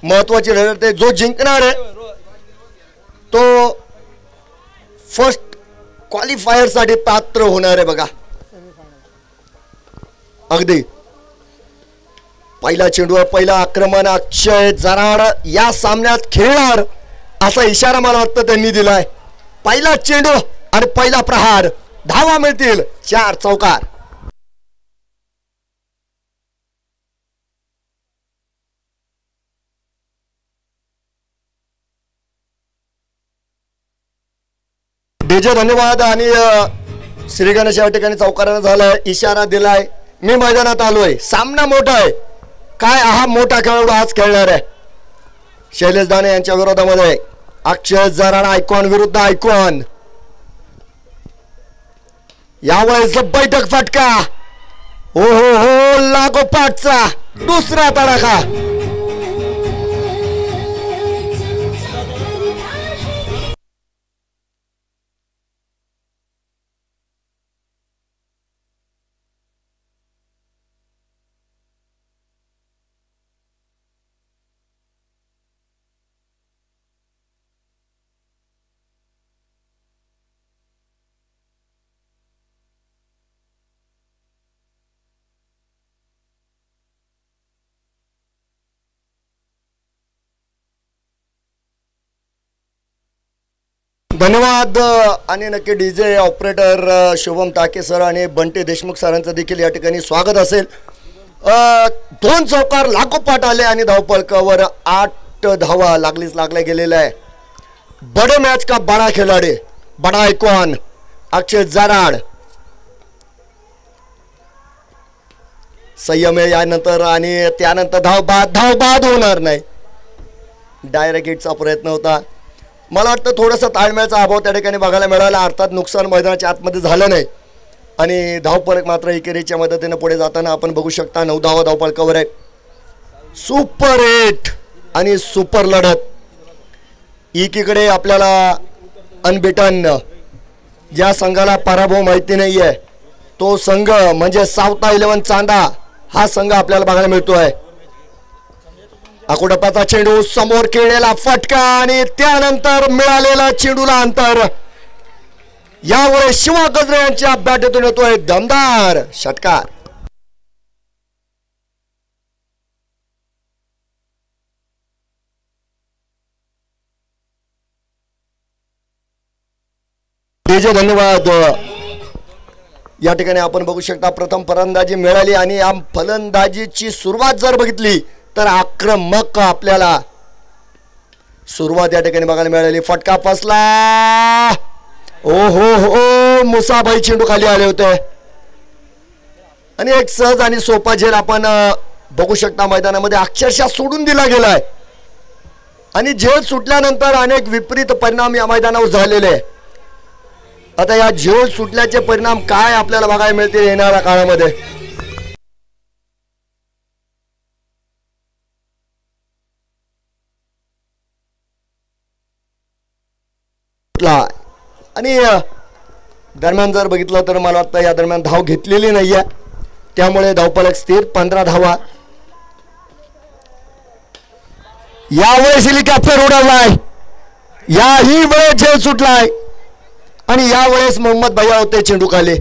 महत्वाची लढत आहे. जो जिंकणार आहे तो फर्स्ट क्वालिफायर साठी पात्र होणार आहे. बघा अगदी पहिला चेंडूवर पहिला आक्रमण अक्षय जराड या सामन्यात खेळणार असा इशारा मला वाटतं त्यांनी दिलाय. पहिला चेंडू आणि पहिला प्रहार, धावा मिळतील 4 चौकार. डीजे धन्यवाद. आणि श्री गणेश या ठिकाणी चौकारानं झालाय, इशारा दिलाय. मी मैदानात आलोय, सामना मोठा आहे. काय हा मोठा खेळाडू आज खेळणार आहे. शैलेश दाणे यांच्या विरोधामध्ये अक्षय जराड आयकॉन विरुद्ध आयकॉन. यावेळेस बैठक फटका, हो हो हो लागोपाठचा दुसरा तडाखा. धन्यवाद. आणि नक्की डीजे ऑपरेटर शुभम टाके सर आणि बंटी देशमुख सरांचं देखील या ठिकाणी स्वागत असेल. 2 चौकार लागोपाठ आले आणि धावपळकावर 8 धावा लागल्या गेलेल्या आहे. बडे मॅच का बडा खिलाडी, बडा आयकॉन अक्षय जराड. संयम यानंतर आणि त्यानंतर धावबाद होणार नाही. डायरेक्ट हिटचा प्रयत्न होता. मला वाटतं थोडासा ताळमेळाचा अभाव त्या ठिकाणी बघायला मिळाला. अर्थात नुकसान मैदानाच्या आतमध्ये झालं नाही आणि धावफलक मात्र एकेरीच्या मदतीने पुढे जाताना आपण बघू शकता. 9 धावा धावफलकावर आहे. सुपर 8 आणि सुपर लढत. एकीकडे आपल्याला अनबिटन, ज्या संघाला पराभव माहिती नाही आहे तो संघ म्हणजे साऊथ 11 चांदा हा संघ आपल्याला बघायला मिळतोय. आकुडपाचा चेंडू, समोर खेळलेला फटका आणि त्यानंतर मिळालेला चेंडूला अंतर. यावेळेस शिवा गजरे यांच्या बॅटतून येतोय दमदार षटकार. डीजे धन्यवाद. या ठिकाणी आपण बघू शकता प्रथम फलंदाजी मिळाली आणि या फलंदाजीची सुरुवात जर बघितली तर आक्रमक आपल्याला सुरुवात या ठिकाणी बघायला मिळाली. फटका फसला, ओ हो हो मुसाबाई चेंडू खाली आले होते आणि एक सहज आणि सोपा झेल आपण बघू शकता मैदानामध्ये अक्षरशः सोडून दिला गेलाय. आणि झेल सुटल्यानंतर अनेक विपरीत परिणाम या मैदानावर झालेले. आता या झेल सुटल्याचे परिणाम काय आपल्याला बघायला मिळतील येणाऱ्या काळामध्ये. आणि दरम्यान जर बघितलं तर मला वाटतं या दरम्यान धाव घेतलेली नाहीये, त्यामुळे धावफलक स्थिर 15 धावा. यावेळेस हेलिकॉप्टर उडवलाय, याही वेळेस झेल सुटलाय आणि यावेळेस मोहम्मद भैया होते चेंडू खाली.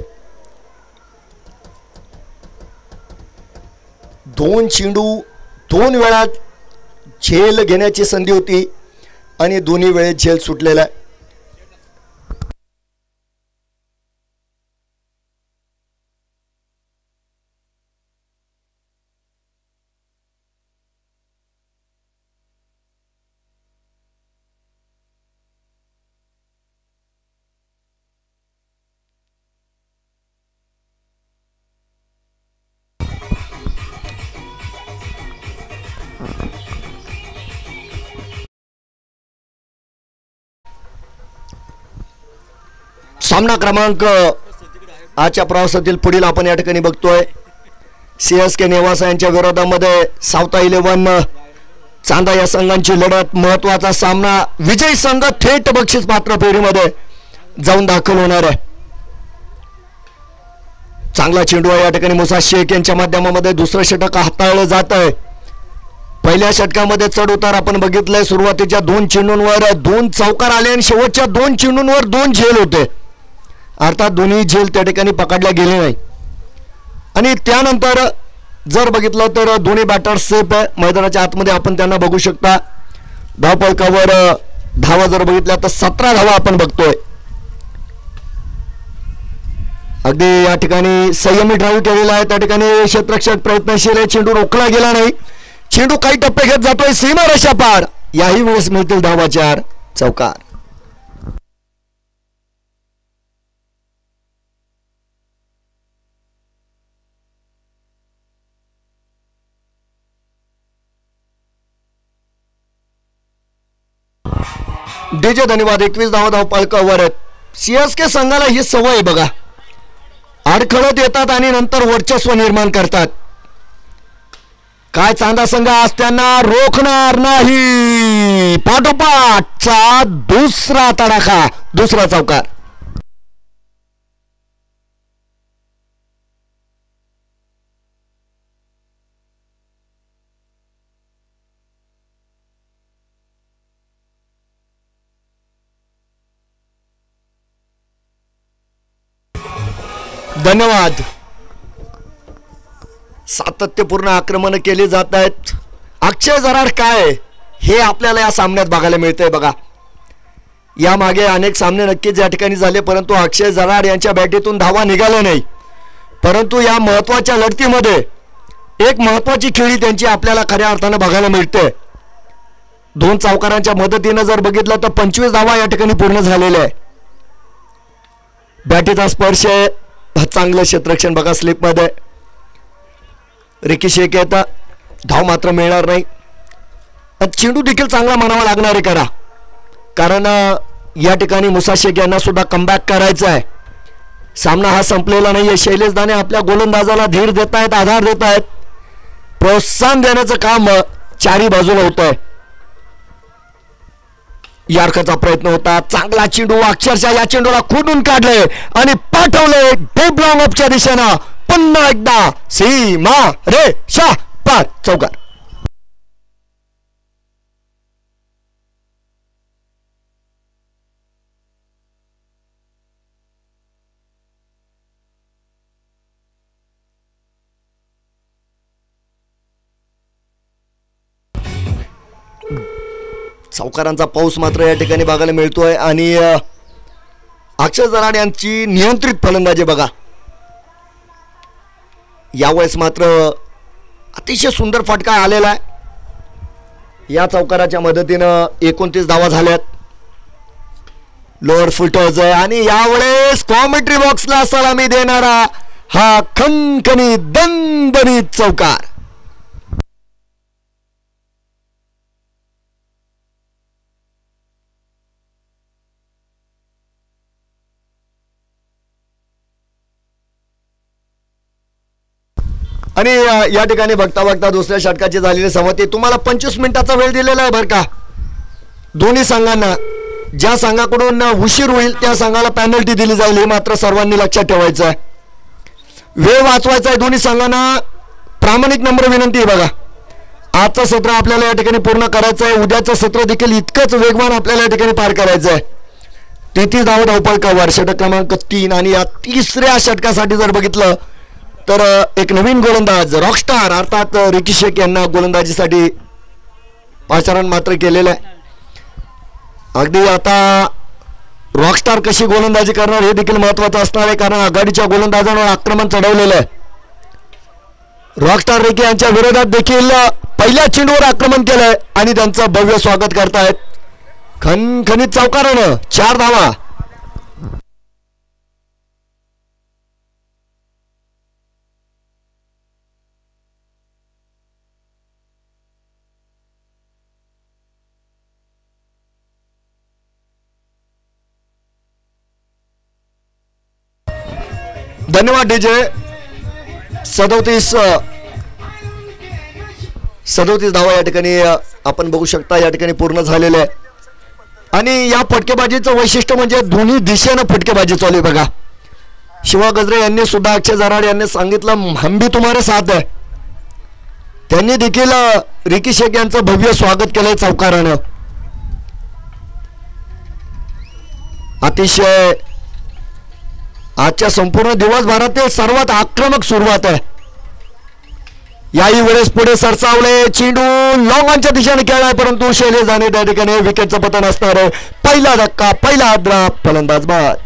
2 चेंडू 2 वेळा झेल घेण्याची संधी होती आणि दोन्ही वेळेस झेल सुटलेला आहे. सामना क्रमांक आजच्या प्रवासातील पुढील आपण या ठिकाणी बघतोय. CSK नेवासा यांच्या विरोधामध्ये साऊथ 11 चांदा या संघांची लढत. महत्वाचा सामना. विजयी संघ थेट बक्षीस पात्र फेरीमध्ये जाऊन दाखल होणार आहे. चांगला चेंडू आहे या ठिकाणी मुसा शेख यांच्या माध्यमामध्ये दुसरं षटक हाताळलं जात आहे. पहिल्या षटकामध्ये चढ उतार आपण बघितलंय. सुरुवातीच्या 2 चेंडूंवर 2 चौकार आले आणि शेवटच्या 2 चेंडूंवर 2 झेल होते. अर्थात दोन्ही झेल त्या ठिकाणी पकडल्या गेले नाही. आणि त्यानंतर जर बघितलं तर दोन्ही बॅटर्स सेफ आहे. मैदानाच्या आतमध्ये आपण त्यांना बघू शकता. धावफलकावर धावा जर बघितल्या तर 17 धावा आपण बघतोय. अगदी या ठिकाणी संयमी ड्राईव्ह केलेला आहे. त्या ठिकाणी क्षेत्ररक्षक प्रयत्नशील आहे. चेंडू रोखला गेला नाही. चेंडू काही टप्पे घेत जातोय सीमारेषा पार. याही वेळेस मिळतील धावा 4 चौकार. डीजे धन्यवाद. 21 धावा धावफलकावर आहेत. सीएसके संघाला ही सवय आहे बघा. अडखळत येतात आणि नंतर वर्चस्व निर्माण करतात. काय चांदा संघ आज त्यांना रोखणार नाही. पाठोपाठचा दुसरा तडाखा, दुसरा चौकार. धन्यवाद. सातत्यपूर्ण आक्रमण केली जात आहेत. अक्षय जराड काय हे आपल्याला या सामन्यात बघायला मिळतंय बघा. यामागे अनेक सामने नक्कीच या ठिकाणी झाले, परंतु अक्षय जराड यांच्या बॅटीतून धावा निघाल्या नाही. परंतु या महत्वाच्या लढतीमध्ये एक महत्वाची खेळी त्यांची आपल्याला खऱ्या अर्थानं बघायला मिळते. 2 चौकारांच्या मदतीनं जर बघितलं तर 25 धावा या ठिकाणी पूर्ण झालेल्या आहे. बॅटीचा स्पर्श आहे. चांगलं क्षेत्ररक्षण बघा स्लिपमध्ये. रिकी शेख येता धाव मात्र मिळणार नाही. चेंडू देखील चांगला म्हणावा लागणार आहे करा, कारण या ठिकाणी मुसा शेख यांना सुद्धा कमबॅक करायचा आहे. सामना हा संपलेला नाहीये. शैलेश दाने आपल्या गोलंदाजाला धीर देत आहेत, आधार देत आहेत. प्रोत्साहन देण्याचं काम चारी बाजूला होत आहे. यार्काचा प्रयत्न होता. चांगला चेंडू अक्षरशः या चेंडूला खोडून काढले आणि पाठवले डीप लॉंग ऑफच्या दिशेनं. पुन्हा एकदा सीमा रेषा पार चौकार. चौकारांचा पाऊस मात्र या ठिकाणी बघायला मिळतोय आणि अक्षय जराड यांची नियंत्रित फलंदाजी बघा. यावेळेस मात्र अतिशय सुंदर फटका आलेला आहे. या चौकाराच्या मदतीनं 29 धावा झाल्यात. लोअर फुटर्स आहे आणि यावेळेस कॉमेंट्री बॉक्सला सलामी देणारा हा खणखणीत दणदणीत चौकार. आणि या ठिकाणी बघता बघता दुसऱ्या षटकाची झालेली समाप्ती. तुम्हाला 25 मिनिटाचा वेळ दिलेला आहे बरं का दोन्ही संघांना. ज्या संघाकडून उशीर होईल त्या संघाला पेनल्टी दिली जाईल हे मात्र सर्वांनी लक्षात ठेवायचं आहे. वेळ वाचवायचा आहे दोन्ही संघांना. प्रामाणिक नम्र विनंती आहे बघा. आजचं सत्र आपल्याला या ठिकाणी पूर्ण करायचं आहे. उद्याचं सत्र देखील इतकंच वेगवान आपल्याला या ठिकाणी पार करायचं आहे. 33 धावा धावफलकावर षटक क्रमांक 3 आणि या तिसऱ्या षटकासाठी जर बघितलं तर एक नवीन गोलंदाज रॉकस्टार अर्थात रिकी शेख यांना गोलंदाजीसाठी पाचारण मात्र केलेलं आहे. अगदी आता रॉकस्टार कशी गोलंदाजी करणार हे देखील महत्वाचं असणार आहे, कारण आघाडीच्या गोलंदाजांवर आक्रमण चढवलेलं आहे. रॉकस्टार रिकी यांच्या विरोधात देखील पहिल्या चेंडूवर आक्रमण केलंय आणि त्यांचं भव्य स्वागत करतायत. खणखणीत चौकारानं 4 धावा. धन्यवाद डीजे. 37 धावा या ठिकाणी आपण बघू शकता या ठिकाणी पूर्ण झालेले आहे. आणि या फटकेबाजीचं वैशिष्ट्य म्हणजे दोन्ही दिशेनं फटकेबाजी चालू आहे बघा. शिवा गजरे यांनी सुद्धा अक्षय जराड यांनी सांगितलं हम भी तुम्हारे साथ है. त्यांनी देखील रिकी शेख यांचं भव्य स्वागत केलंय चौकारानं. अतिशय आजच्या संपूर्ण दिवसभरातील सर्वात आक्रमक सुरुवात आहे. याही वेळेस पुढे सरसावले, चेंडू लॉंग ऑनच्या दिशेने खेळलाय, परंतु शैलेशाने त्या ठिकाणी विकेटचं पतन असणार आहे. पहिला धक्का, पहिला हादरा, फलंदाज बाद.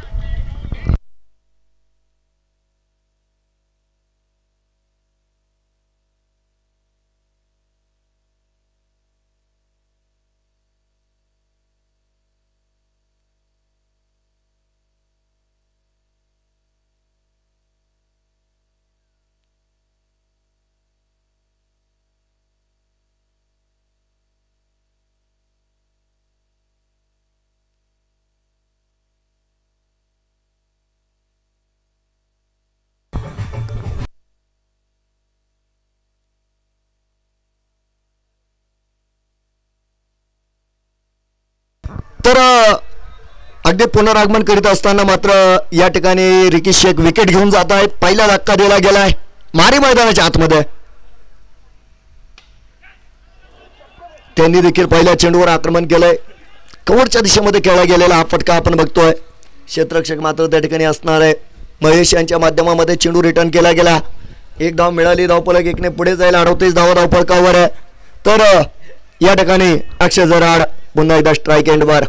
तर अगदी पुनरागमन करीत असताना मात्र या ठिकाणी रिकी शेख विकेट घेऊन जात आहेत. पहिला धक्का दिला गेलाय मारी मैदानाच्या आतमध्ये. त्यांनी देखील पहिल्या चेंडूवर आक्रमण केलंय. कव्हरच्या दिशेमध्ये खेळला गेलेला हा फटका आपण बघतोय. क्षेत्ररक्षक मात्र त्या ठिकाणी असणार आहे. महेश यांच्या माध्यमामध्ये चेंडू रिटर्न केला गेला. एक धाव मिळाली. धावफलक एकने पुढे जायला 38 धावा धावफलकावर आहे. तर या ठिकाणी अक्षय जराड पुन्हा एकदा स्ट्राईक एंडवर.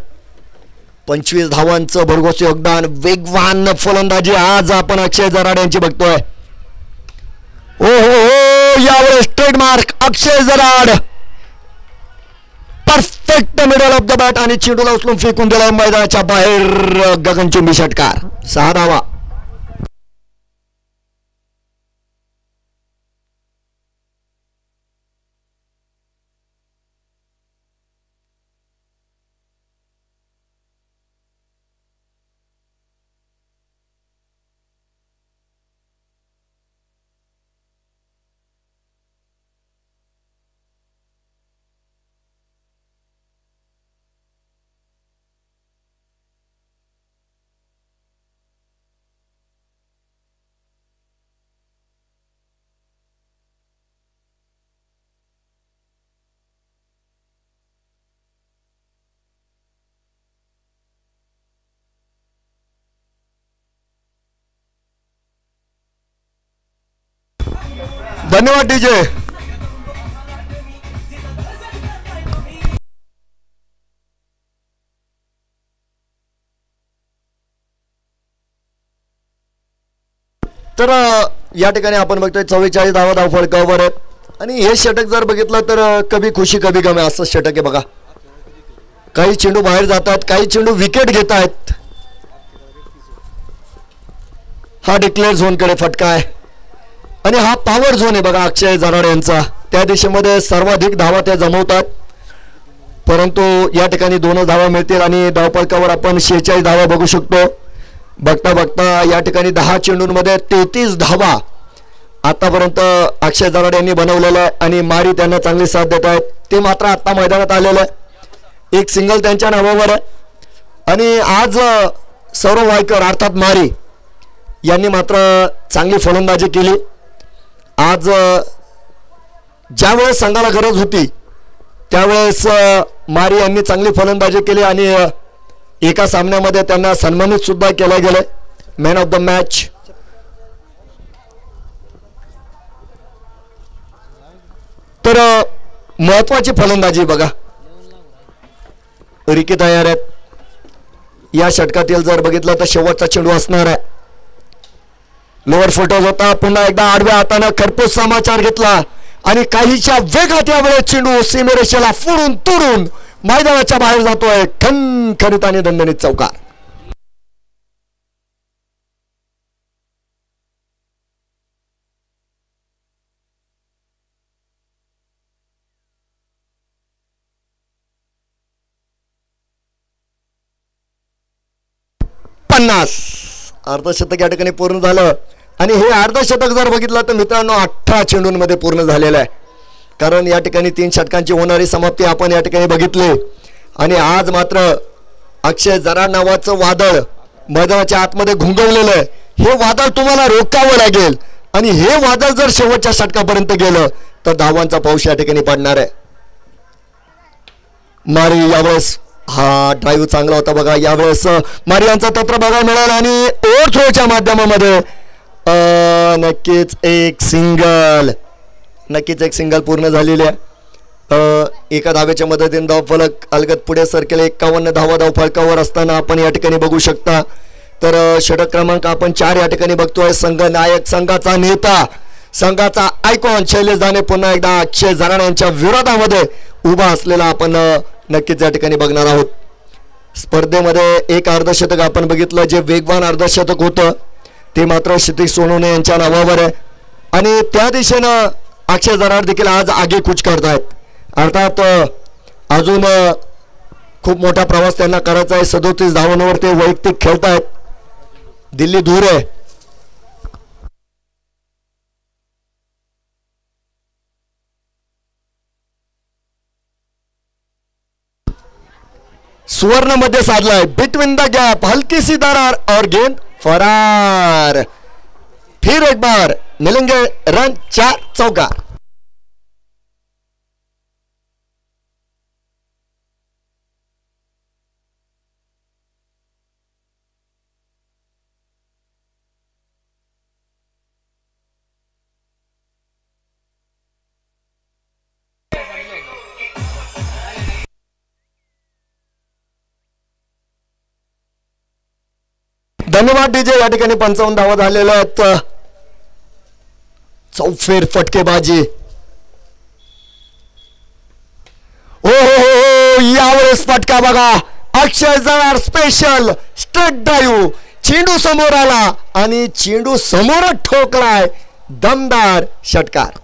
25 धावांचं भरघोस योगदान, वेगवान फलंदाजी आज आपण अक्षय जराड यांची बघतोय. ओ हो, यावेळेस trademark Akshay Jarad, perfect middle of the bat आणि चेंडूला उचलून फेकून दिलाय मैदानाच्या बाहेर. गगनचुंबी षटकार, 6 धावा. धन्यवाद डीजे. तर या ठिकाणी आपण बघतोय 44 धावा धावफलकावर आहेत. आणि हे षटक जर बघितलं तर कभी खुशी कभी गम असं षटक आहे बघा. काही चेंडू बाहेर जातात, काही चेंडू विकेट घेत आहेत. हा डिक्लेअर झोनकडे फटका आहे आणि हा पॉवर झोन आहे बघा अक्षय जराड यांचा. त्या दिशेमध्ये सर्वाधिक धावा ते जमवतात, परंतु या ठिकाणी 2 धावा मिळतील आणि धावफलकावर आपण 46 धावा बघू शकतो. बघता बघता या ठिकाणी 10 चेंडूंमध्ये 33 धावा आतापर्यंत अक्षय जराड यांनी बनवलेला आहे आणि मारी त्यांना चांगली साथ देत आहेत. ते मात्र आता मैदानात आलेलं आहे. एक सिंगल त्यांच्या नावावर आहे आणि आज सौरव वायकर अर्थात मारी यांनी मात्र चांगली फलंदाजी केली. आज ज्यावेळेस संघाला गरज होती त्यावेळेस मारी यांनी चांगली फलंदाजी केली आणि एका सामन्यामध्ये त्यांना सन्मानित सुद्धा केलं गेलं, मॅन ऑफ द मॅच. तर महत्वाची फलंदाजी बघा. रिकी तयार आहेत. या षटकातील जर बघितलं तर शेवटचा चेंडू असणार आहे. लोअर फुटोज होता. पुन्हा एकदा आडव्या हाताने खरपूस समाचार घेतला आणि काहीच्या वेगात यावेळेस चेंडू सीमेरेषेला फोडून तोडून मैदानाच्या बाहेर जातोय. खणखणीत आणि दणदणीत चौकार. अर्धशतक या ठिकाणी पूर्ण झालं आणि हे अर्धशतक जर बघितलं तर मित्रांनो 18 चेंडूंमध्ये पूर्ण झालेलं आहे. कारण या ठिकाणी 3 षटकांची होणारी समाप्ती आपण या ठिकाणी बघितली आणि आज मात्र अक्षय जराड नावाचं वादळ मैदानाच्या आतमध्ये घुंगवलेलं आहे. हे वादळ तुम्हाला रोखावं लागेल आणि हे वादळ जर शेवटच्या षटकापर्यंत गेलं तर धावांचा पाऊस या ठिकाणी पडणार आहे. मारी यावेळेस हा ड्राईव्ह चांगला होता बघा. यावेळेस मारी यांचा तत्र बघायला मिळाला आणि ओव्हर थ्रोच्या माध्यमामध्ये नक्कीच एक सिंगल पूर्ण झालेली आहे. एका धावेच्या मदतीने धावफलक अलगद पुढे सरकेल. 51 धावा धावफलकावर असताना आपण या ठिकाणी बघू शकता. तर षटक क्रमांक आपण 4 या ठिकाणी बघतोय. संघ नायक, संघाचा नेता, संघाचा आयकॉन शैलेश दाने पुन्हा एकदा अक्षय जराड यांच्या विरोधामध्ये उभा असलेला आपण नक्कीच या ठिकाणी बघणार आहोत. स्पर्धेमध्ये एक अर्धशतक आपण बघितलं, जे वेगवान अर्धशतक होतं ते मात्र क्षितिज सोनवणे यांच्या नावावर आहे आणि त्या दिशेनं अक्षय जराड देखील आज आगेकूच करतायत. अर्थात अजून खूप मोठा प्रवास त्यांना करायचा आहे. 37 धावांवर ते वैयक्तिक खेळतायत. दिल्ली दूर आहे. सुवर्ण मध्ये साधलाय. बिटवीन द गॅप हल्की सी दरार और गेंद फरार. फिर एक बार मिलेंगे रन 4 चौका. धन्यवाद डीजे. या ठिकाणी 55 धावा झालेल्या आहेत. चौफेर फटकेबाजी. ओ यावेळेस फटका बघा. Akshay Jarad special straight drive. चेंडू समोर आला आणि चेंडू समोरच ठोकलाय. दमदार षटकार.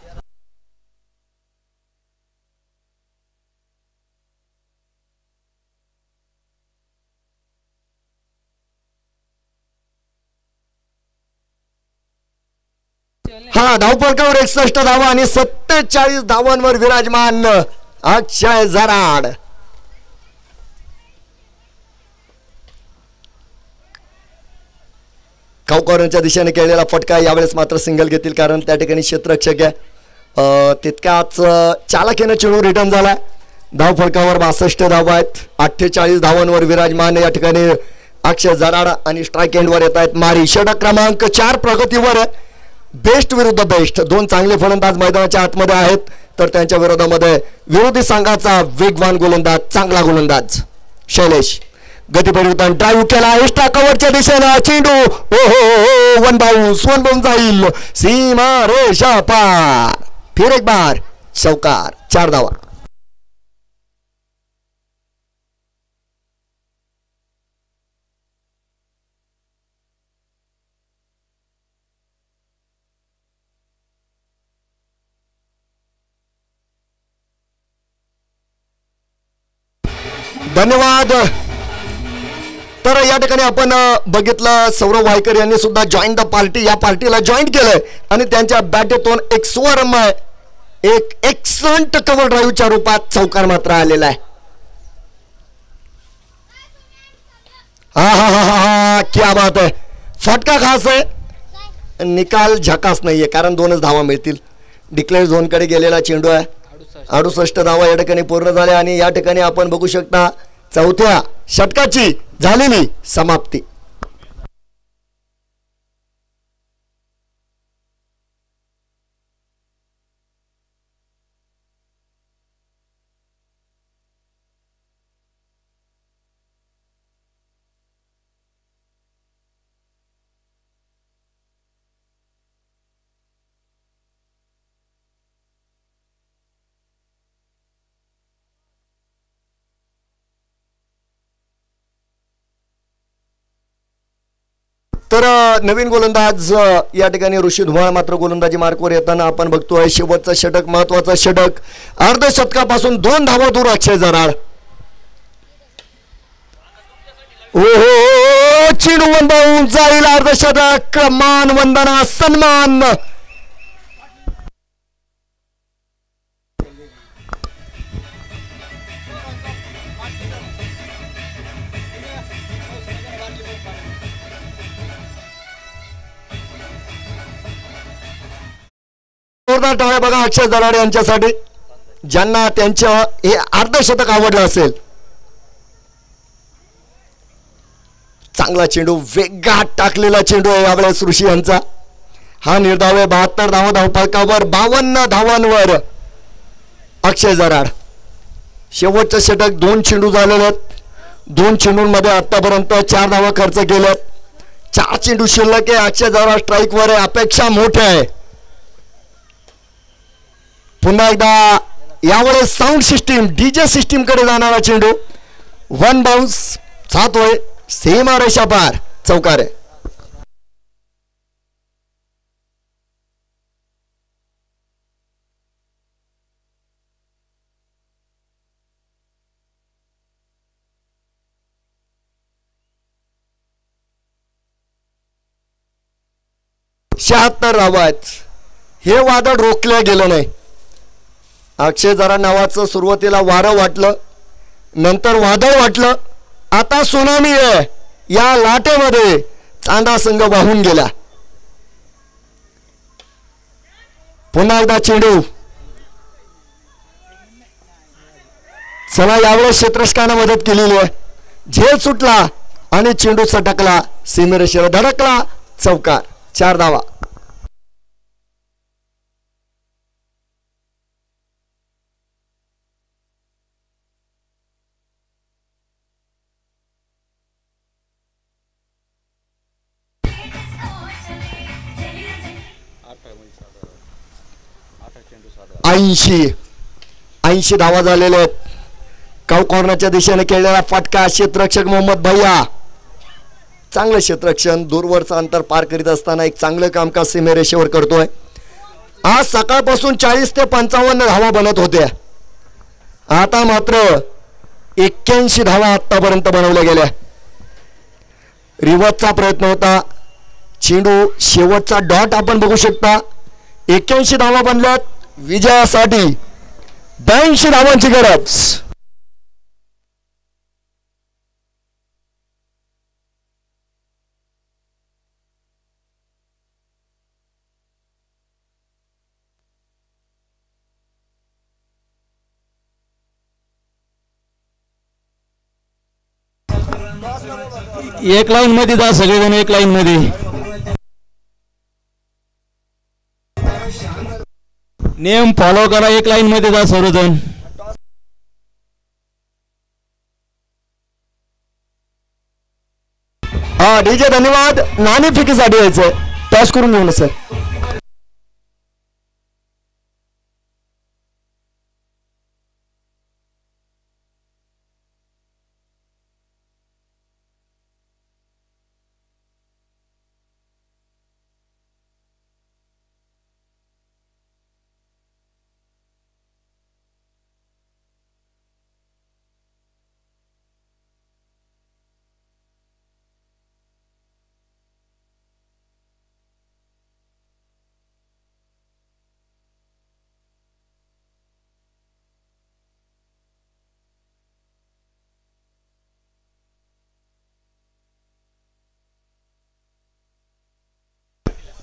हा धावफलकावर 61 धावा आणि 47 धावांवर विराजमान अक्षय जराड. कावकॉर्नरच्या दिशेने केलेला फटका यावेळेस मात्र सिंगल घेतील, कारण त्या ठिकाणी क्षेत्ररक्षक आहे. तितक्याच चालकेनं चेंडू रिटर्न झालाय. धावफलकावर 62 धावा आहेत. 48 धावांवर विराजमान या ठिकाणी अक्षय जराड आणि स्ट्राईक एंडवर येत आहेत मारी. षटक क्रमांक 4 प्रगतीवर आहे. बेस्ट विरुद्ध बेस्ट, 2 चांगले फलंदाज मैदानाच्या आतमध्ये आहेत. तर त्यांच्या विरोधामध्ये विरोधी संघाचा वेगवान गोलंदाज, चांगला गोलंदाज शैलेश. गती परिवर्तन, ड्राईव्ह केला एक्स्ट्रा कव्हरच्या दिशेला. चेंडू वन बाउन्स जाईल. सीमा रेषा पार. फिर एक बार चौकार. 4 धावा. धन्यवाद. तर या ठिकाणी आपण बघितलं सौरभ वायकर यांनी सुद्धा जॉईन द पार्टी, या पार्टीला जॉईन केलंय आणि त्यांच्या बॅटेतून एक सुवर्णमय, एक एक्सलंट कव्हर ड्राईव्हच्या रूपात चौकार मात्र आलेला आहे. हा हा हा हा क्या बात आहे. फटका खास आहे, निकाल झकास नाहीये, कारण 2च धावा मिळतील. डिक्लेअर झोनकडे गेलेला चेंडू आहे. 68 धावा या ठिकाणी पूर्ण झाल्या आणि या ठिकाणी आपण बघू शकता चौथ्या षटकाची झालेली समाप्ती. तर नवीन गोलंदाज या ठिकाणी ऋषी धुमाळ मात्र गोलंदाजी मार्कवर येताना आपण बघतोय. शेवटचं षटक, महत्वाचं षटक. अर्धशतकापासून 2 धावा दूर अक्षय जराड. ओहो चेंडू वंदावून जाईल. अर्धशतक. मान वंदना, सन्मान. जोरदार टाळ्या बघा अक्षय जराड यांच्यासाठी, ज्यांना त्यांचं हे अर्धशतक आवडलं असेल. चांगला चेंडू, वेगात टाकलेला चेंडू आहे यावेळेस ऋषी यांचा. हा निर्धाव आहे. 72 धावा धावफलकावर, 52 धावांवर अक्षय जराड. शेवटचं षटक 2 चेंडू झालेले आहेत. 2 चेंडूंमध्ये आतापर्यंत 4 धावा खर्च केल्यात. 4 चेंडू शिल्लक आहे. अक्षय जराड स्ट्राईकवर आहे. अपेक्षा मोठ्या आहे. पुन्हा एकदा यावेळेस साऊंड सिस्टीम, डीजे सिस्टीम कडे जाणारा चेंडू. 1 बाउन्स जातोय सीमा रेषा पार, चौकार आहे. शहात्तर धावा आहेत. हे वादळ रोखलं गेलं नाही. अक्षय जराड नावाचं सुरुवातीला वारं वाटलं, नंतर वादळ वाटलं, आता सुनामी आहे. या लाटेमध्ये चांदा संघ वाहून गेला. पुन्हा एकदा चेंडू. चला यावेळेस क्षेत्ररक्षकानं मदत केलेली आहे. झेल सुटला आणि चेंडू सटकला, सीमेरेषेला धडकला, चौकार. 4 धावा. ऐंशी धावा झालेल्या आहेत. काऊ कॉर्नरच्या दिशेने खेळलेला फटका. क्षेत्ररक्षक मोहम्मद भैया, चांगलं क्षेत्ररक्षण, दूरवरचं अंतर पार करीत असताना एक चांगलं कामकाज सीमेरेषेवर करतोय. आज सकाळपासून 40 ते 55 धावा बनत होत्या. आता मात्र 81 धावा आतापर्यंत बनवल्या गेल्या. रिव्हर्सचा प्रयत्न होता. चेंडू शेवटचा डॉट आपण बघू शकता. 81 धावा बनल्यात. विजयासाठी 82 धावांची गरज. एक लाईन मध्ये जा सगळेजण, एक लाईन मध्ये. नियम फॉलो करा, एक लाईन मध्ये जा सर्वजण. हा डीजे धन्यवाद. नाणेफेकीसाठी यायचंय, टॉस करून घेऊ ना सर.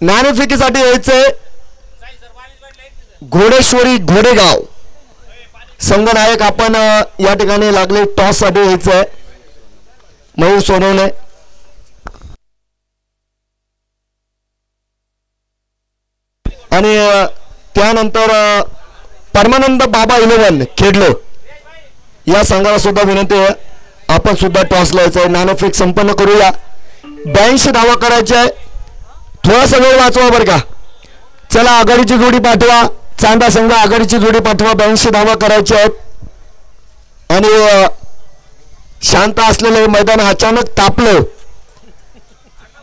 नाणेफेकीसाठी यायचंय घोडेश्वरी घोडेगाव संघनायक. आपण या ठिकाणी लागले टॉस साठी यायचंय. मयूर सोनवणे. आणि त्यानंतर परमानंद बाबा 11 खेडलो या संघाला सुद्धा विनंती आहे, आपण सुद्धा टॉस लावायचंय. नाणेफेक संपन्न करूया. 82 धावा करायच्या आहे. थोडासा वेळ वाचवा बरं का. चला आघाडीची जोडी पाठवा. चांदा संघ आघाडीची जोडी पाठवा. 82 धावा करायच्या आहेत. आणि शांत असलेलं मैदान अचानक तापलं,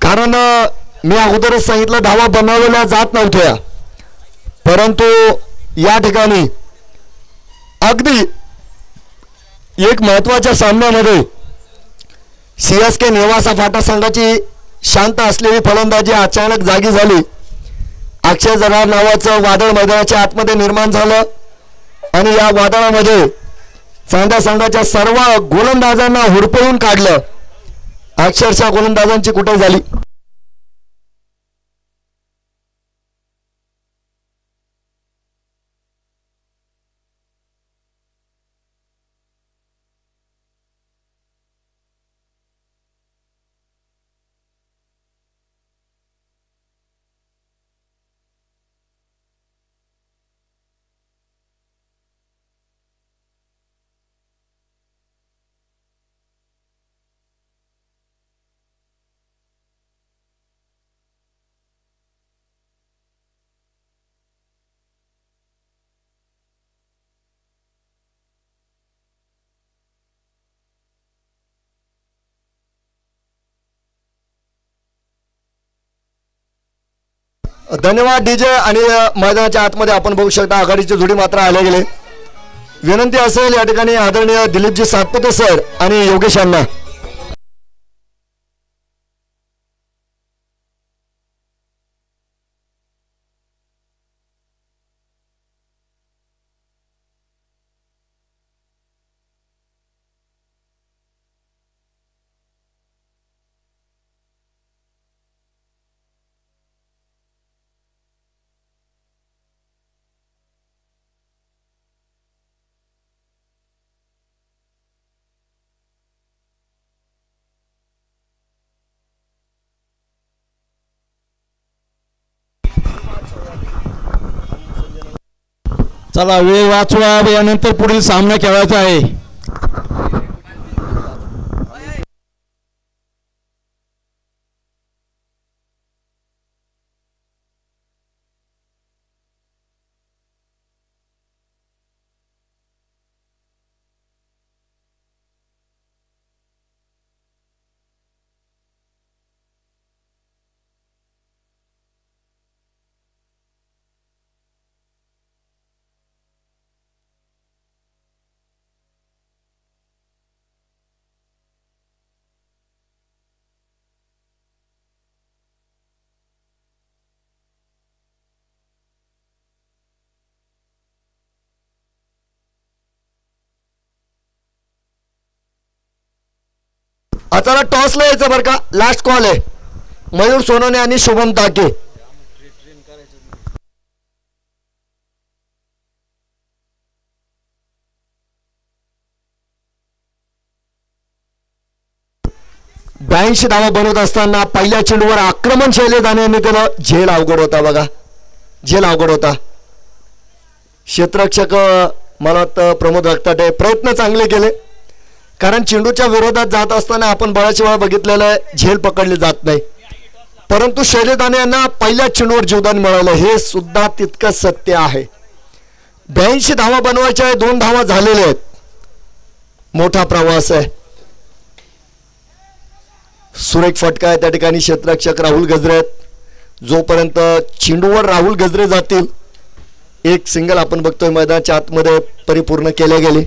कारण मी अगोदरच सांगितलं धावा बनवलेल्या जात नव्हत्या, परंतु या ठिकाणी अगदी एक महत्वाच्या सामन्यामध्ये सीएसके नेवासा फाटा संघाची शांत असलेली फलंदाजी अचानक जागी झाली. अक्षय जराड नावाचं वादळ मैदानाच्या आतमध्ये निर्माण झालं आणि या वादळामध्ये चांदा संघाच्या सर्व गोलंदाजांना हुडपळून काढलं. अक्षरशः गोलंदाजांची कुठे झाली. धन्यवाद डीजे. आणि मैदानाच्या आतमध्ये आपण बघू शकता आघाडीची जोडी मात्र आले गेले. विनंती असेल या ठिकाणी आदरणीय दिलीपजी सातपुते सर आणि योगेश यांना. चला वेळ वाचवा. यानंतर पुढील सामना खेळायचा आहे. आता टॉसला यायचं बरं का. लास्ट कॉल आहे. मयूर सोनवणे आणि शुभम ताके. ब्याऐंशी धावा बनवत असताना पहिल्या चेंडूवर आक्रमण शैलेदाने यांनी केलं. झेल अवघड होता बघा. झेल अवघड होता. क्षेत्ररक्षक मला वाटतं प्रमोद रक्ताटे प्रयत्न चांगले केले. कारण चेंडूच्या विरोधात जात असताना आपण बऱ्याच वेळा बघितलेलं आहे झेल पकडली जात नाही. परंतु शैलेदाने यांना पहिल्या चेंडूवर जीवदान मिळालं हे सुद्धा तितकंच सत्य आहे. 82 धावा बनवायच्या आहे. 2 धावा झालेल्या आहेत. मोठा प्रवास आहे. सुरेख फटका आहे त्या ठिकाणी. क्षेत्ररक्षक राहुल गजरे आहेत. जोपर्यंत चेंडूवर राहुल गजरे जातील एक सिंगल आपण बघतोय मैदानाच्या आतमध्ये परिपूर्ण केले गेले.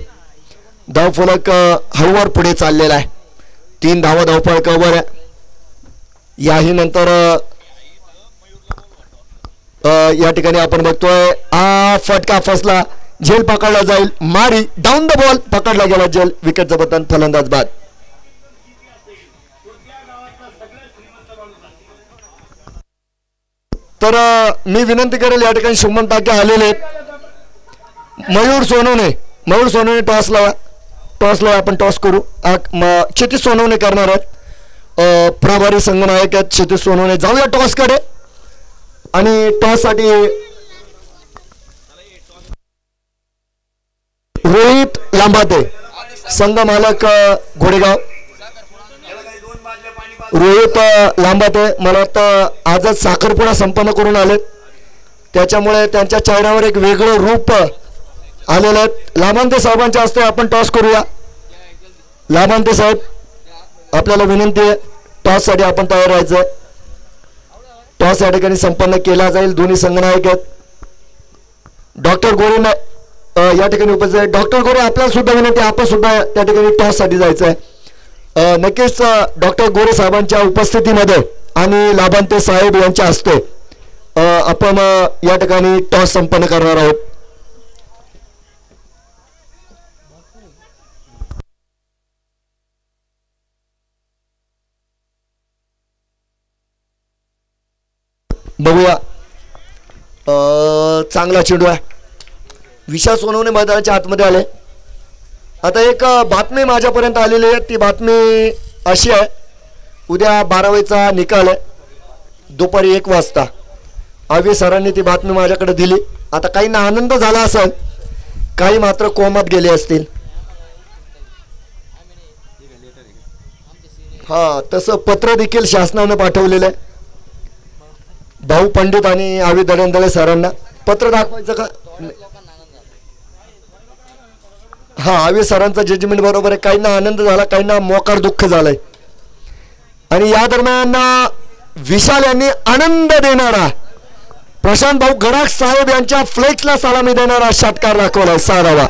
धावफलक हळूवार पुढे चाललेला आहे. 3 धावा धावफलकावर आहे. याही नंतर या ठिकाणी आपण बघतोय फटका फसला. झेल पकडला जाईल. मारी डाऊन द बॉल पकडला गेला झेल. विकेटचं बटन फलंदाज बाद. तर मी विनंती करेल या ठिकाणी शुभम ताके आलेले आहेत. मयूर सोनवणे टॉस लावा. आपण टॉस करू. क्षितिज सोनवणे करणार आहेत. प्रभारी संघनायक आहेत क्षितिज सोनवणे. जाऊया टॉस कडे. आणि टॉस साठी रोहित लांबाते संघ मालक घोडेगाव. रोहित लांबाते मला वाटतं आजच साखरपुडा संपन्न करून आलेत. त्याच्यामुळे त्यांच्या चेहऱ्यावर एक वेगळं रूप आलेलं आहे. लाभांते साहेबांच्या हस्ते आपण टॉस करूया. लाभांते साहेब आपल्याला विनंती आहे टॉस साठी आपण तयार राहायचं. टॉस या ठिकाणी संपन्न केला जाईल. दोन्ही संघनायक आहेत. डॉक्टर गोरे या ठिकाणी उपस्थित आहे. डॉक्टर गोरे आपल्याला सुद्धा विनंती आपण सुद्धा त्या ठिकाणी टॉस साठी जायचं आहे. नक्कीच डॉक्टर गोरे साहेबांच्या उपस्थितीमध्ये आणि लाभांते साहेब यांच्या हस्ते आपण या ठिकाणी टॉस संपन्न करणार आहोत. बघूया. चांगला चेंडू आहे. विशाल सोनवणे मैदानाच्या आतमध्ये आले. आता एक बातमी माझ्यापर्यंत आलेली आहे. ती बातमी अशी आहे उद्या 12वीचा निकाल आहे दुपारी 1 वाजता. आवी सरांनी ती बातमी माझ्याकडे दिली. आता काहींना आनंद झाला असेल, काही मात्र कोमात गेले असतील. हा तसं पत्र देखील शासनाने पाठवलेलं आहे. भाऊ पंडित आणि आवी दळेंदळे सरांना पत्र दाखवायचं का. हा आवी सरांचा जजमेंट बरोबर आहे. काहींना आनंद झाला, काहींना मोकार दुःख झालंय. आणि या दरम्यान विशाल यांनी आनंद देणारा प्रशांत भाऊ गडाख साहेब यांच्या फ्लेक्सला सलामी देणारा षटकार दाखवला 6 धावा.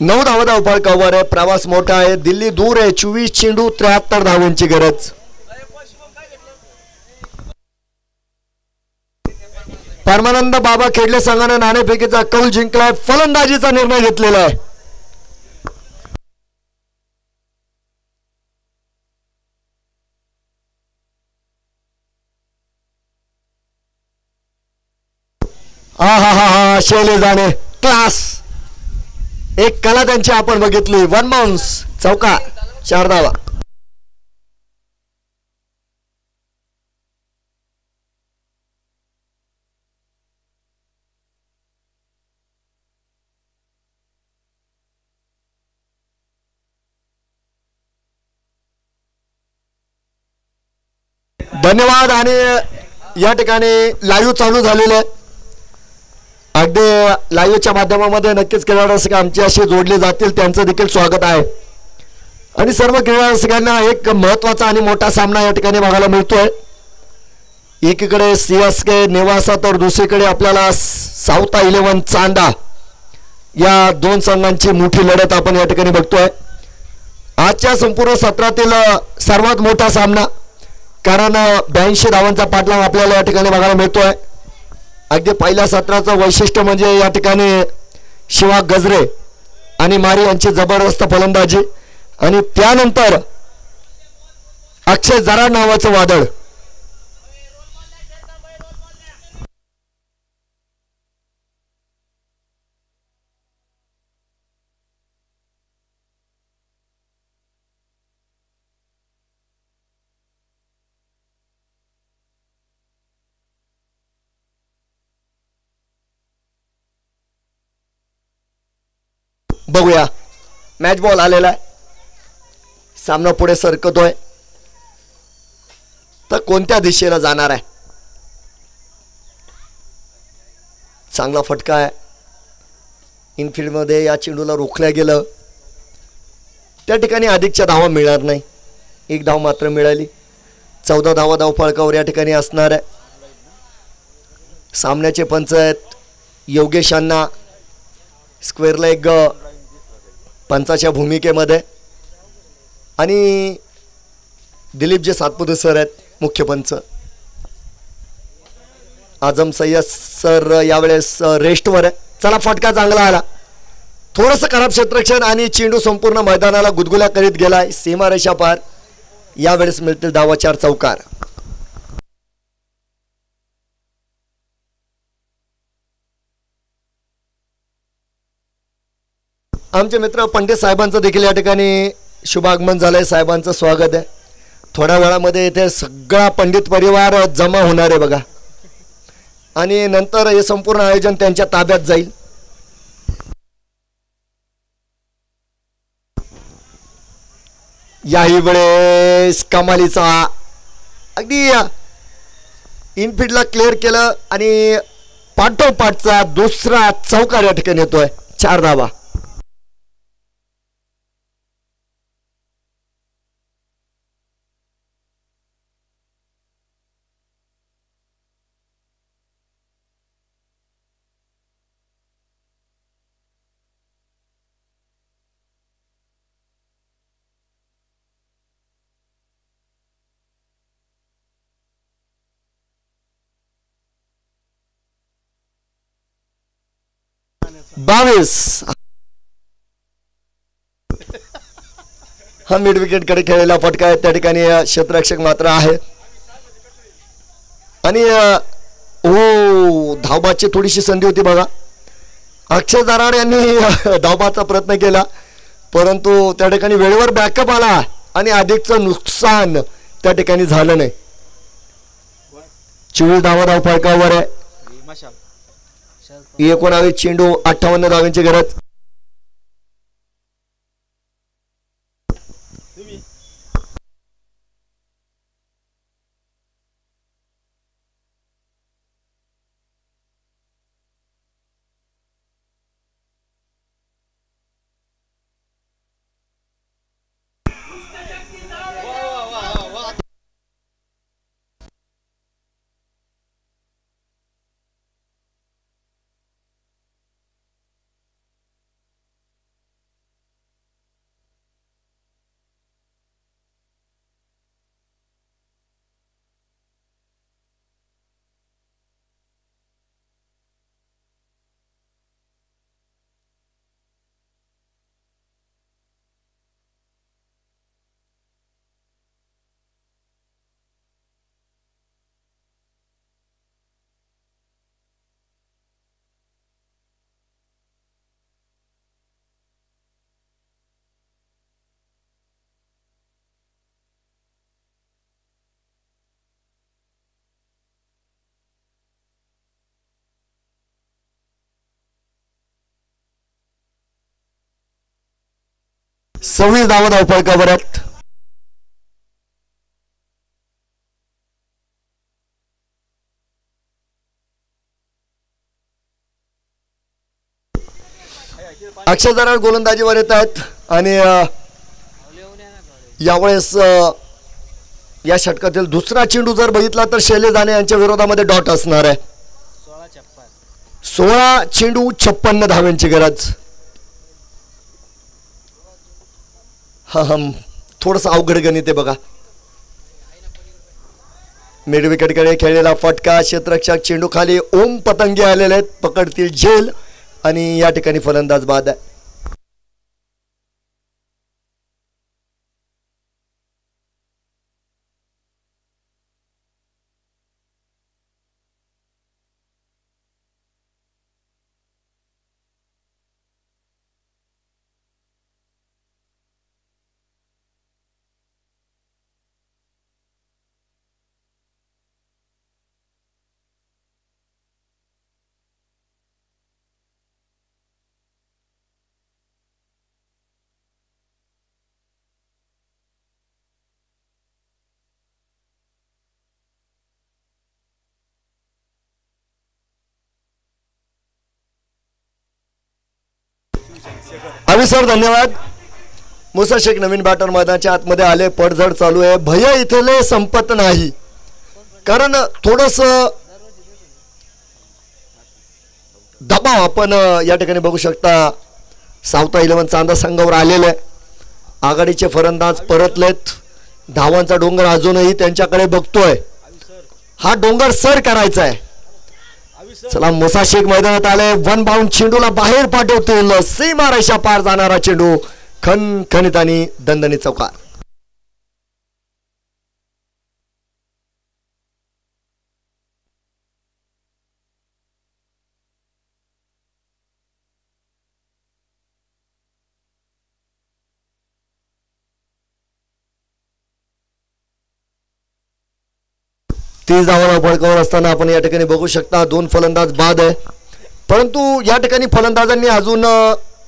नऊ धावा धावफळ कव्हर आहे. प्रवास मोठा आहे. दिल्ली दूर आहे. 24 चेंडू 73 धावांची गरज. परमानंद बाबा खेडले संघाने नाणेफेकीचा कौल जिंकलाय. फलंदाजीचा निर्णय घेतलेला आहे. हा शैली जाणे क्लास. एक कला त्यांची आपण बघितली. 1 बाउन्स चौका 4 धावा. धन्यवाद. आणि या ठिकाणी लाईव्ह चालू झालेलं आहे. अगदी लाईव्हच्या माध्यमामध्ये नक्कीच क्रीडा रसिक आमच्याशी जोडले जातील त्यांचं देखील स्वागत आहे. आणि सर्व क्रीडा रसिकांना एक महत्त्वाचा आणि मोठा सामना या ठिकाणी बघायला मिळतोय. एकीकडे CSK नेवासा तर दुसरीकडे आपल्याला साऊथ 11 चांदा या दोन संघांची मोठी लढत आपण या ठिकाणी बघतोय. आजच्या संपूर्ण सत्रातील सर्वात मोठा सामना, कारण 82 धावांचा पाठलाग आपल्याला या ठिकाणी बघायला मिळतोय. अगदी पहिल्या सत्राचं वैशिष्ट्य म्हणजे या ठिकाणी शिवा गजरे आणि मारी यांची जबरदस्त फलंदाजी आणि त्यानंतर अक्षय जराड नावाचं वादळ. बघूया, मॅच बॉल आलेला आहे. सामना पुढे सरकतोय तर कोणत्या दिशेला जाणार आहे. चांगला फटका आहे. इनफिल्डमध्ये या चेंडूला रोखल्या गेलं. त्या ठिकाणी अधिकच्या धावा मिळणार नाही. 1 धाव मात्र मिळाली. 14 धावा धावफळकावर या ठिकाणी असणार आहे. सामन्याचे पंच आहेत योगेश अण्णा, स्क्वेअर लेग पंचाच्या भूमिकेमध्ये, आणि दिलीप जे सातपुते सर आहेत मुख्य पंच. आजम सय्यद सर यावेळेस रेस्टवर आहे. चला, फटका चांगला आला. थोडंसं खराब क्षेत्ररक्षण आणि चेंडू संपूर्ण मैदानाला गुदगुल्या करीत गेलाय. सीमारेषा पार. यावेळेस मिळतील धावा 4 चौकार. आमचे मित्र पंडित साहेबांचं देखील या ठिकाणी शुभागमन झालंय. साहेबांचं स्वागत आहे. थोड्या वेळामध्ये इथे सगळा पंडित परिवार जमा होणार आहे बघा, आणि नंतर हे संपूर्ण आयोजन त्यांच्या ताब्यात जाईल. याही वेळेस कमालीचा अगदी इनफिल्डला क्लिअर केलं आणि पाठोपाठचा दुसरा चौकार या ठिकाणी येतोय. 4 धावा. हा मिड विकेट कडे खेळलेला फटका आहे. त्या ठिकाणी क्षेत्ररक्षक मात्र आहे. आणि धावबाची थोडीशी संधी होती बघा. अक्षय जराड यांनी धावबाचा प्रयत्न केला, परंतु त्या ठिकाणी वेळेवर बॅकअप आला आणि अधिकचं नुकसान त्या ठिकाणी झालं नाही. 24 धावा धावफळकावर आहे. 19 चेंडू 58 धावांची गरज. 26 धावा धावपळकावरत. अक्षय जरा गोलंदाजीवर येत आहेत आणि यावेळेस या षटकातील दुसरा चेंडू जर बघितला तर शैलेश दाने यांच्या विरोधामध्ये डॉट असणार आहे. 16 चेंडू 56 धाव्यांची गरज. थोडस अवघड गणित आहे बघा. मिड विकेटकडे खेळलेला फटका, क्षेत्ररक्षक चेंडू खाली, ओम पतंगे आलेले आहेत, पकडतील झेल आणि या ठिकाणी फलंदाज बाद आहे. अभि सर धन्यवाद. मुसा शेख नवीन बॅटर मैदानाच्या आतमध्ये आले. पडझड चालू आहे. भय इथले संपत नाही, कारण थोडस दबाव आपण या ठिकाणी बघू शकता. सावता 11 चांदा संघावर आलेले आहे. आघाडीचे फलंदाज परतलेत. धावांचा डोंगर अजूनही त्यांच्याकडे बघतोय. हा डोंगर सर करायचा आहे. चला, मुसा शेख मैदानात आले. वन बाउंड चेंडूला बाहेर पाठवतील. सीमा रेषा पार जाणारा चेंडू खणखणीत आणि दणदणीत चौकार. तीस धावांना फडकावर असताना आपण या ठिकाणी बघू शकता 2 फलंदाज बाद आहे, परंतु या ठिकाणी फलंदाजांनी अजून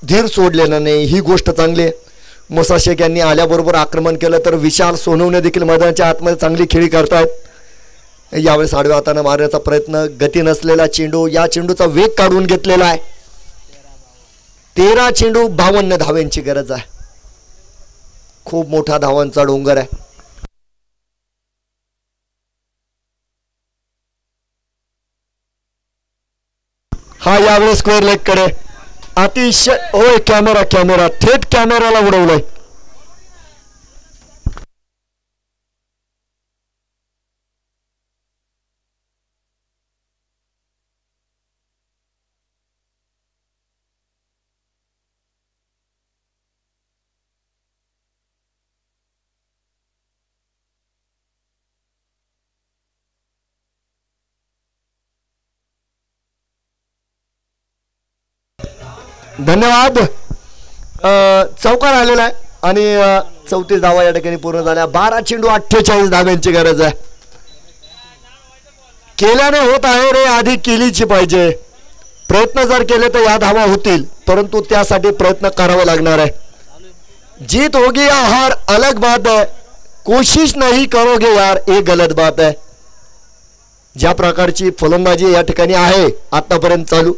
धीर सोडलेला नाही. ही गोष्ट चांगली आहे. मुसा शेख यांनी आल्याबरोबर आक्रमण केलं तर विशाल सोनवणे देखील मैदानाच्या आतमध्ये चांगली खेळी करतायत. यावेळेस आडव्या हाताने मारण्याचा प्रयत्न, गती नसलेला चेंडू, या चेंडूचा वेग काढून घेतलेला आहे. 13 चेंडू 52 धाव्यांची गरज आहे. खूप मोठा धावांचा डोंगर आहे. हा यावेळेस स्क्वेअर लेग कडे अतिशय, ओय कॅमेरा थेट कॅमेराला उडवलंय. धन्यवाद. चौकार आलेला आहे आणि 34 धावा या ठिकाणी पूर्ण झाल्या. 12 चेंडू 48 धाव्यांची गरज आहे. केल्याने होत आहे रे, आधी केलीची पाहिजे. प्रयत्न जर केले तर या धावा होतील, परंतु त्यासाठी प्रयत्न करावा लागणार आहे. जीत होगी या हार अलग बात है, कोशिश नहीं करोगे यार ये गलत बात है. ज्या प्रकारची फलंदाजी या ठिकाणी आहे आतापर्यंत चालू,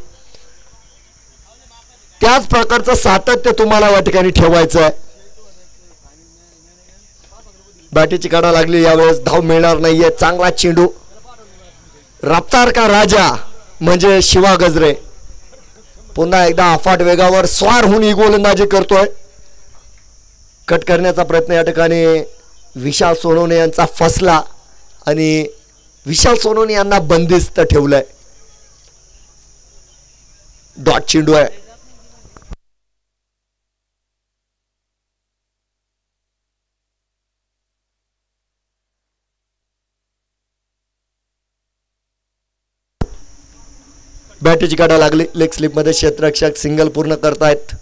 त्याच प्रकारचं सातत्य तुम्हाला या ठिकाणी ठेवायचं आहे. बॅटीची काढा लागली. यावेळेस धाव मिळणार नाहीये. चांगला चेंडू, रफ्तार का राजा म्हणजे शिवा गजरे पुन्हा एकदा अफाट वेगावर स्वार होऊन ही गोलंदाजी करतोय. कट करण्याचा प्रयत्न या ठिकाणी विशाल सोनवणे यांचा फसला आणि विशाल सोनवणे यांना बंदिस्त ठेवलंय. डॉट चेंडू आहे. बॅटीची काढा लागली. लेग स्लिप मध्ये क्षेत्ररक्षक सिंगल पूर्ण करतायत.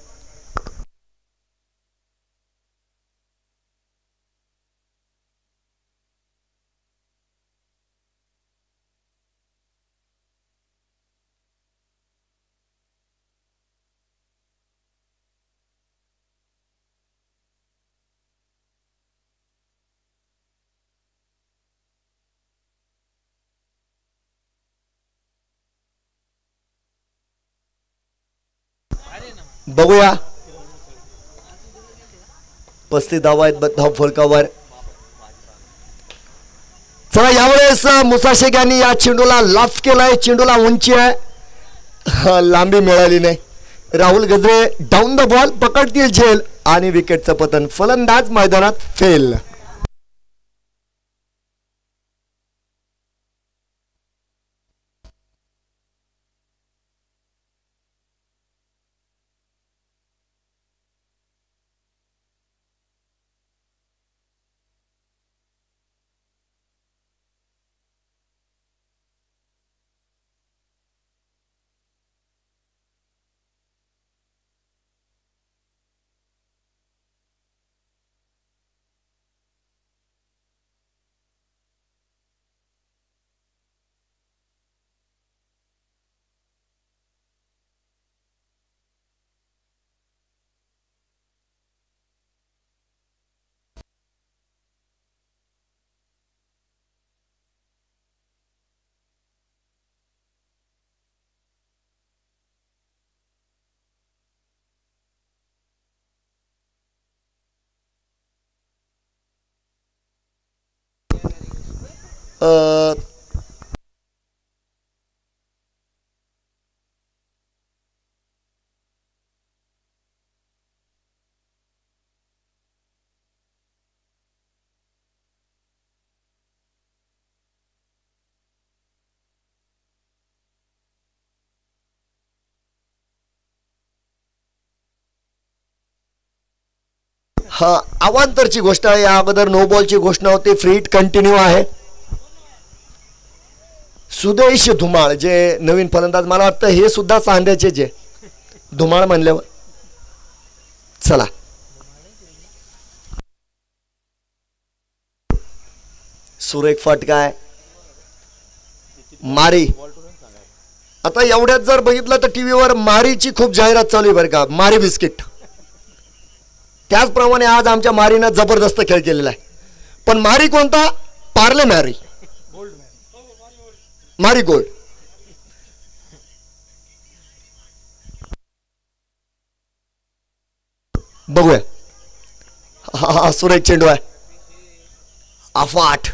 बघूया. 35 धावा आहेत धाव फलकावर. चला यावेळेस मुसा शेख यांनी या चेंडूला लाफ केलाय. चेंडूला उंची आहे, लांबी मिळाली नाही. राहुल गजरे डाऊन द बॉल पकडतील झेल आणि विकेटचं पतन. फलंदाज मैदानात फेल. हा अवांतरची गोष्ट आहे. या अगोदर नो बॉलची घोषणा होती. फ्री हिट कंटिन्यू आहे. सुदेश धुमाळ जे नवीन फलंदाज, मला वाटतं हे सुद्धा चांद्याचे जे धुमाळ म्हणल्यावर. चला सुरेख फटका आहे. मारी. आता एवढ्यात जर बघितलं तर टीव्हीवर मारीची खूप जाहिरात चालू आहे बरं का. मारी बिस्किट. त्याचप्रमाणे आज आमच्या मारीनं जबरदस्त खेळ केलेला आहे. पण मारी कोणता? पार्ले मॅरी, मारी गोल्ड. बघूया. हा सुरेख चेंडू आहे. अफाट.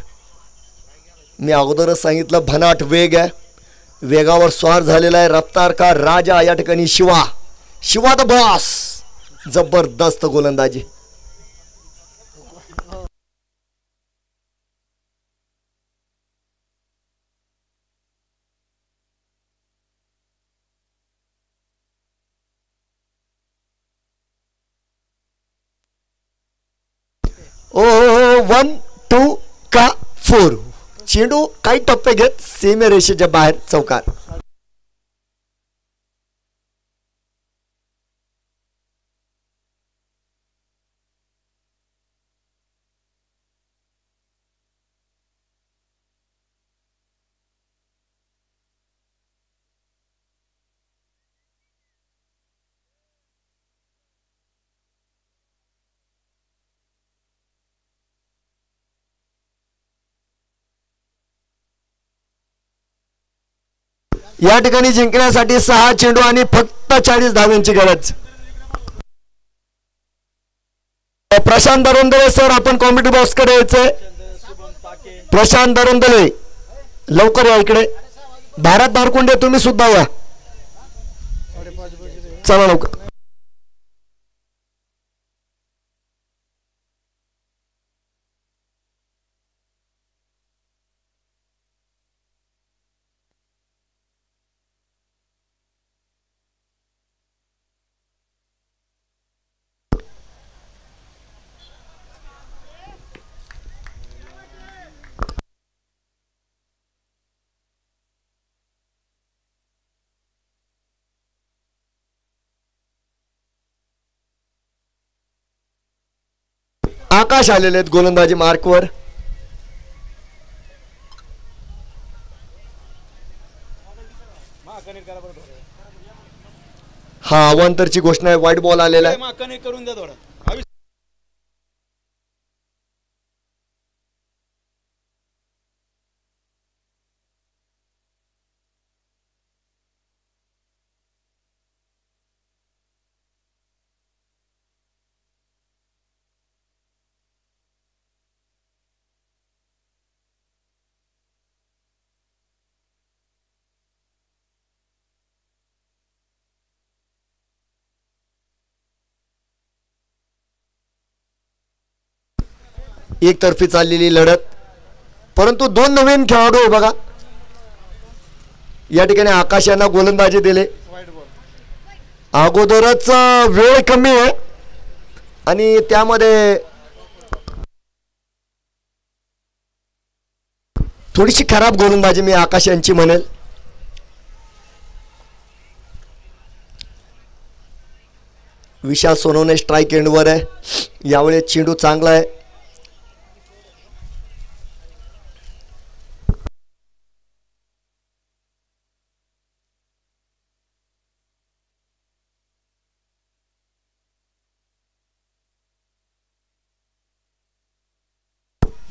मी अगोदरच सांगितलं भनाट वेग आहे. वेगावर स्वार झालेला आहे. रफ्तार का राजा या ठिकाणी शिवा. Shiva the boss. जबरदस्त गोलंदाजी. ओ 1 2 का 4. चेंडू काही टप्पे घेत सीमेरेषेच्या बाहेर चौकार. या ठिकाणी जिंकण्यासाठी 6 चेंडू आणि फक्त 40 धावांची गरज. प्रशांत दरोंदले सर, आपण कॉमेडी बॉक्स कडे यायचंय. प्रशांत दरोंदले लवकर या इकडे. भारत बारकुंडे तुम्ही सुद्धा या. चला लवकर. आकाश आलेले आहेत गोलंदाजी मार्कवर. हा अवांतरची घोषणा आहे. व्हाईट बॉल आलेला आहे. एकतर्फी चाललेली लढत, परंतु दोन नवीन खेळाडू आहे बघा. या ठिकाणी आकाश यांना गोलंदाजी दिले. अगोदरच वेळ कमी आहे आणि त्यामध्ये थोडीशी खराब गोलंदाजी मी आकाश यांची म्हणेल. विशाल सोनवणे स्ट्राईक एंडवर आहे. यावेळेस चेंडू चांगला आहे.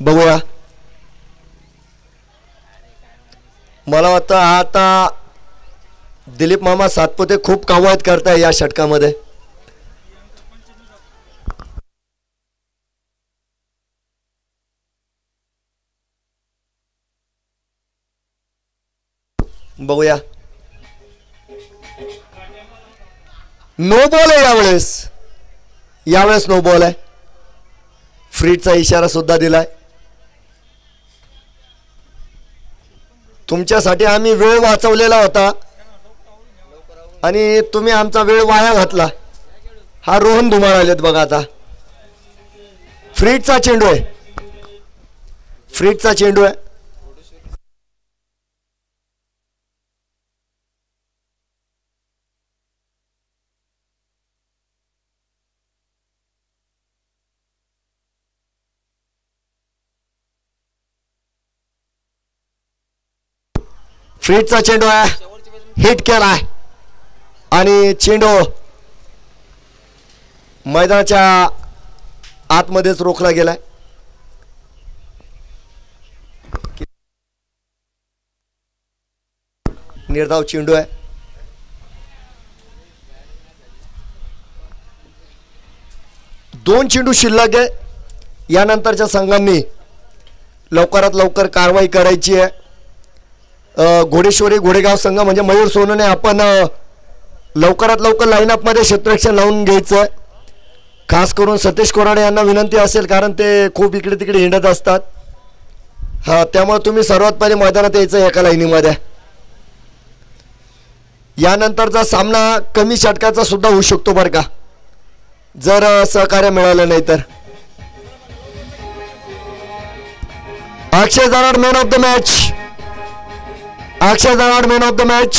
बघूया. मला वाटतं आता दिलीप मामा सातपुते खूप कवायत करताय या षटकामध्ये. बघूया. नो बॉल आहे यावेळेस. यावेळेस नो बॉल आहे. फ्रीडचा इशारा सुद्धा दिलाय. तुमच्यासाठी आम्ही वेळ वाचवलेला होता आणि तुम्ही आमचा वेळ वाया घातला. हा रोहन धुमाळ आलेत बघा. आता फ्रीडचा चेंडू आहे. फ्रीडचा चेंडू आहे. फ्रीडचा चेंडू आहे. हिट केलाय आणि चेंडू मैदानाच्या आतमध्येच रोखला गेलाय. निर्धाव चेंडू आहे. दोन चेंडू शिल्लक आहे. यानंतरच्या संघांनी लवकरात लवकर कारवाई करायची आहे. घोडेश्वरी घोडेगाव संघ म्हणजे मयूर सोनवणे आपण लवकरात लवकर लाईनअप मध्ये क्षेत्ररक्षण लावून घ्यायचं. खास करून सतीश कोराडे यांना विनंती असेल, कारण ते खूप इकडे तिकडे हिंडत असतात. हा, त्यामुळे तुम्ही सर्वात पहिले मैदानात यायचं एका लाईनीमध्ये. यानंतरचा सामना कमी षटकाचा सुद्धा होऊ शकतो बरं का, जर सहकार्य मिळालं नाही तर. Akshay Jarad man of the match. Akshay Jarad man of the match.